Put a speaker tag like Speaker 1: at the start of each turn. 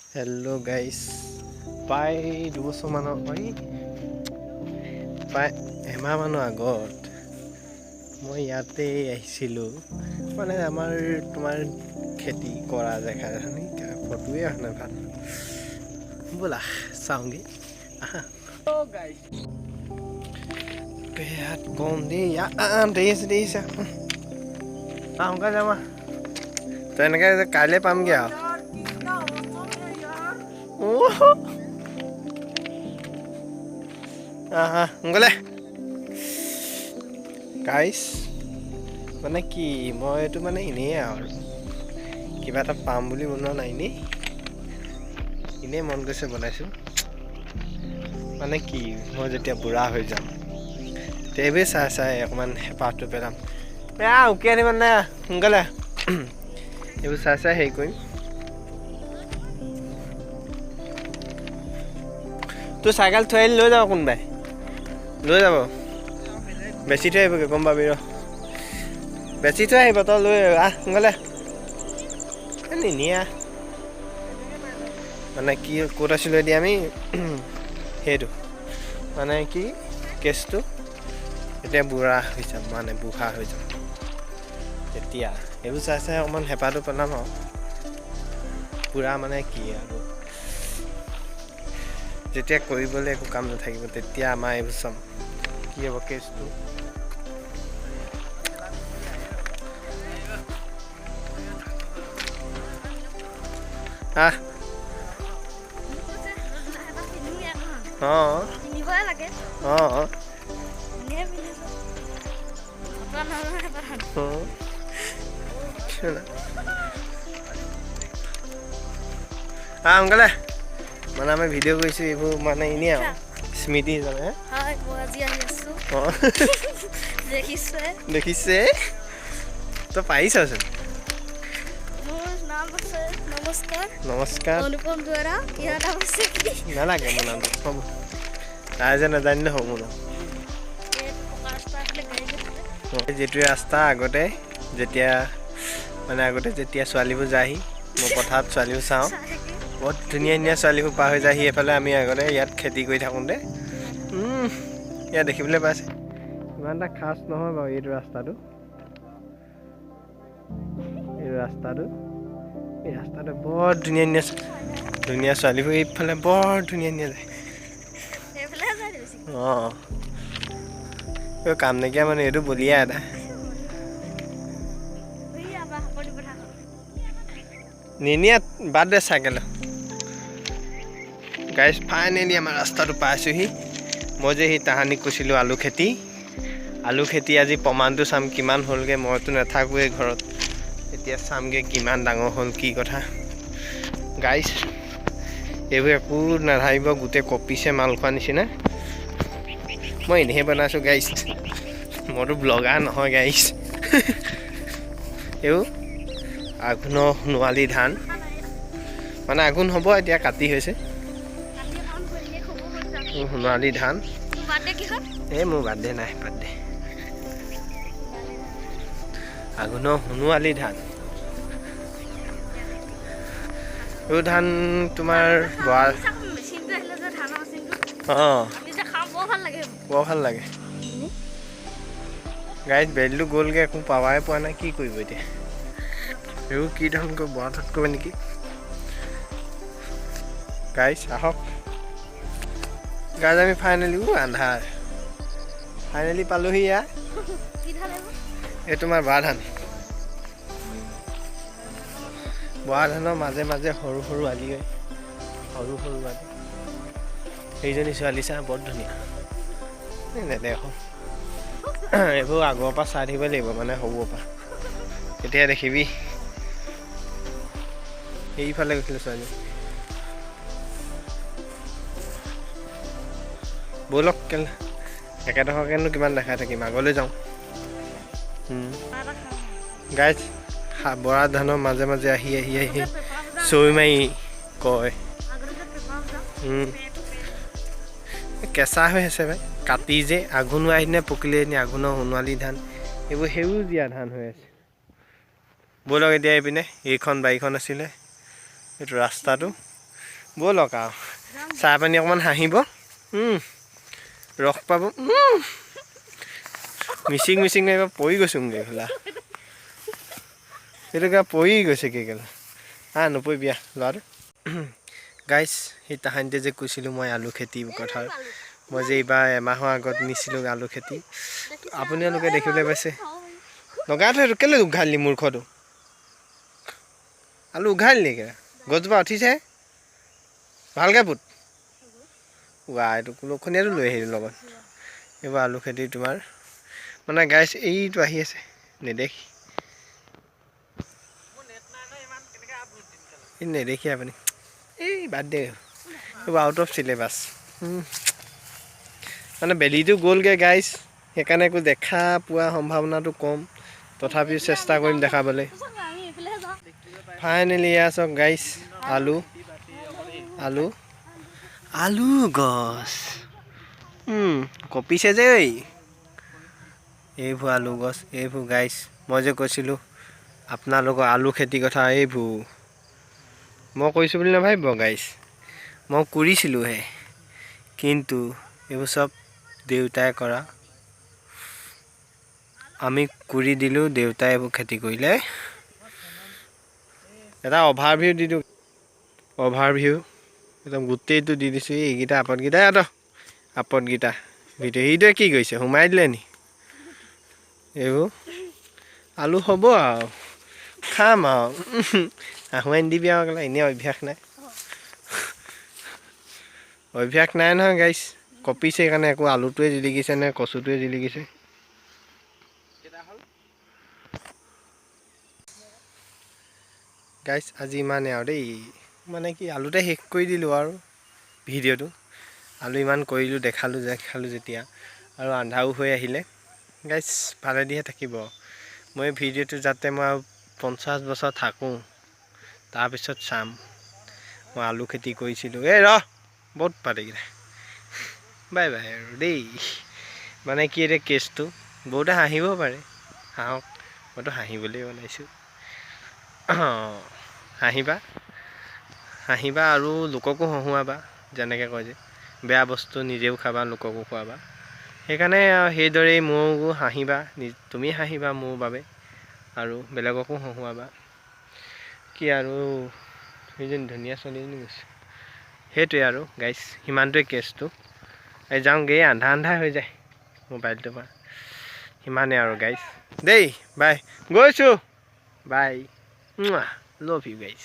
Speaker 1: hello' গাইছ প্ৰায় দুবছৰমানৰ প্ৰায় এমাহমানৰ আগত মই ইয়াতে আহিছিলোঁ মানে আমাৰ তোমাৰ খেতি কৰা জেগাখিনি ফটোৱে অহা নাই ভাল ব'লা চাওঁগৈ আহা বেয়াত কম দেই দেৰি আছে সোনকালে যাবা তই এনেকৈ কাইলৈ পামগৈ আৰু সোনকালে গাইছ মানে কি মই এইটো মানে এনেই আৰু কিবা এটা পাম বুলি বনোৱা নাই এনেই মন গৈছে বনাইছোঁ মানে কি মই যেতিয়া বুঢ়া হৈ যাম টেভি চাই অকণমান হেঁপাহটো পেলাম উকিয়াই আনিব নাই সোনকালে এইবোৰ চাই হেৰি কৰিম তোৰ চাইকেল থৈ আহিলে লৈ যাব কোনোবাই লৈ যাব বেছি থৈ আহিবগৈ গম পাবি ৰ বেছি থৈ আহিব তই লৈ সোনকালে নিনিয়া মানে কি ক'ত আছিলোঁ এতিয়া আমি সেইটো মানে কি কেছটো এতিয়া বুঢ়া হৈ যাম মানে বুঢ়া হৈ যাম তেতিয়া এইবোৰ চাই অকণমান হেঁপাহটো পেলাম আৰু বুঢ়া মানে কি আৰু যেতিয়া কৰিবলৈ একো কাম নাথাকিব তেতিয়া আমাৰ এইবোৰ চাম কি হ'ব কেছটো সোনকালে মানে আমি ভিডিঅ' কৰিছোঁ এইবোৰ মানে এনেই আৰু স্মৃতি হিচাপে দেখিছে তই পাৰিছচোন নমস্কাৰ নালাগে মোৰ নামটো হ'ব ৰাইজে নাজানিলে হ'ব মোৰ নাম যিটো ৰাস্তা আগতে যেতিয়া ছোৱালীবোৰ যায়হি মই পথাৰত ছোৱালীবোৰ চাওঁ বহুত ধুনীয়া ছোৱালীবোৰ পাৰ হৈ যায়হি এইফালে আমি আগতে ইয়াত খেতি কৰি থাকোঁতে ইয়াত দেখিবলৈ পাইছে ইমান এটা খাচ নহয় বাৰু এইটো ৰাস্তাটো বৰ ধুনীয়া ছোৱালীবোৰ এইফালে বৰ ধুনীয়া যায় কাম নাইকিয়া মানে এইটো বলিয়া এটা নিনিয়া বাদ দে চাইকেল গাইজ ফাইনেলি আমাৰ ৰাস্তাটো পাইছোঁহি মই যে সেই তাহানিক কৈছিলোঁ আলু খেতি আজি প্ৰমাণটো চাম কিমান হ'লগৈ মইতো নাথাকোঁৱেই ঘৰত এতিয়া চামগৈ কিমান ডাঙৰ হ'ল কি কথা গাইজ এইবোৰ একো নাভাবিব গোটেই কপিছে মাল খোৱা নিচিনা মই এনেহে বনাইছোঁ গাইজ মইতো ব্লগাৰ নহয় গাইজ এইবোৰ আঘোণৰ সোণোৱালী ধান মানে আঘোণ হ'ব এতিয়া কাটি হৈছে সোণোৱালী ধান এই মোৰ বাৰ্থডে নাই বাৰ্থডে আঘোণৰ সোণোৱালী ধান এইবোৰ ধান তোমাৰ বৰ ভাল লাগে গাড়ীত বেলিটো গ'লগৈ একো পাৱাই পোৱা নাই কি কৰিব এতিয়া এইবোৰ কি ধান কৰিব বৰা ধান কৰিব নেকি গাইজ আহক গাইজ আমি ফাইনেলি আন্ধাৰ ফাইনেলি পালোহি ইয়াত এই তোমাৰ বৰা ধানৰ মাজে মাজে সৰু আলি সেইজনী ছোৱালী চা বৰ ধুনীয়া নেদেখ এইবোৰ আগৰ পৰা চাই থাকিব লাগিব মানে সৰুৰ পৰা তেতিয়া দেখিবি সেইফালে গৈছিলে ছোৱালী ব'লক একেডোখৰকেনো কিমান দেখাই থাকিম আগলৈ যাওঁ গাইজ বৰা ধানৰ মাজে মাজে আহি চৈ মাৰি কয় কেঁচা হৈ আছে ভাই কাটি যে আঘোণ আহিনে পকিলে এনে আঘোণৰ সোণোৱালী ধান এইবোৰ সেউজীয়া ধান হৈ আছে ব'লক এতিয়া এইপিনে এইখন বাৰীখন আছিলে এইটো ৰাস্তাটো ব'লক আৰু চাহ পানী অকণমান হাঁহিব ৰস পাব মিচিং মিচিং নাইবা পৰি গৈছোঁগৈ খোলা সেইটো কিবা পৰি গৈছে কি কেলা নপৰিবি ল'ৰাটো গাইছ সেই তাহানিতে যে কৈছিলোঁ মই আলু খেতি কথা মই যে এইবাৰ এমাহৰ আগত নিছিলোঁ আলু খেতি আপোনালোকে দেখিবলৈ পাইছে লগাই থৈ কেলৈ উঘালিলি মূৰ্খটো আলু উঘালিলি কেলা গছজোপা উঠিছে ভালকৈ পুত এইটো লক্ষণীয়াটো লৈ আহিলোঁ লগত এইবাৰ আলু খেতি তোমাৰ মানে গাইছ এইটো আহি আছে নেদেখি নেদেখি আপুনি এই বাদ দে এইবোৰ আউট অফ চিলেবাছ মানে বেলিটো গ'লগৈ গাইছ সেইকাৰণে একো দেখা পোৱা সম্ভাৱনাটো কম তথাপিও চেষ্টা কৰিম দেখাবলৈ ফাইনেলি এয়া চাওক গাইছ আলু আলু আলু গছ কঁপিছে যে এইবোৰ আলু গছ এইবোৰ গাইছ মই যে কৈছিলোঁ আপোনালোকৰ আলু খেতিৰ কথা এইবোৰ মই কৈছোঁ বুলি নাভাবিব গাইছ মই কৰিছিলোঁহে কিন্তু এইবোৰ চব দেউতাই কৰা আমি কৰি দিলোঁ দেউতাই এইবোৰ খেতি কৰিলে এটা অভাৰভিউ দি দিওঁ অভাৰভিউ একদম গোটেইটো দি দিছোঁ এইকেইটা আপদকেইটা আপদকেইটা ভিডিঅ' সেইটোৱে কি কৰিছে সোমাই দিলে নি এইবোৰ আলু হ'ব আৰু খাম আৰু আহুৱাই নিদিবি আৰু কেলা এনেই অভ্যাস নাই নহয় গাইছ কঁপিছে সেইকাৰণে একো আলুটোৱে জিলিকিছে নে কচুটোৱে জিলিকিছে গাইছ আজি ইমানেই আৰু দেই মানে কি আলুতে শেষ কৰি দিলোঁ আৰু ভিডিঅ'টো আলু ইমান কৰিলোঁ দেখালোঁ যেতিয়া আৰু আন্ধাৰো হৈ আহিলে গাইছ ভালেদিহে থাকিব মই ভিডিঅ'টো যাতে মই আৰু 50 বছৰ থাকোঁ তাৰপিছত চাম মই আলু খেতি কৰিছিলোঁ বহুত পাতিকেইটা বাই বাই আৰু দেই মানে কি এতিয়া কেছটো বহুতে হাঁহিব পাৰে হাঁহক মইতো হাঁহিবলৈ বনাইছোঁ হাঁহিবা আৰু লোককো হহুৱাবা যেনেকৈ কয় যে বেয়া বস্তু নিজেও খাবা লোককো খোৱাবা সেইকাৰণে সেইদৰেই মোকো হাঁহিবা তুমি হাঁহিবা মোৰ বাবে আৰু বেলেগকো হহুৱাবা কি আৰু সেইজনী ধুনীয়া ছোৱালীজনী গৈছে সেইটোৱে আৰু গাইছ সিমানটোৱে কেছটো যাওঁগৈ আন্ধা হৈ যায় মোবাইলটোৰ পৰা সিমানেই আৰু গাইছ দেই বাই গৈছোঁ বাই লাভ ইউ গাইছ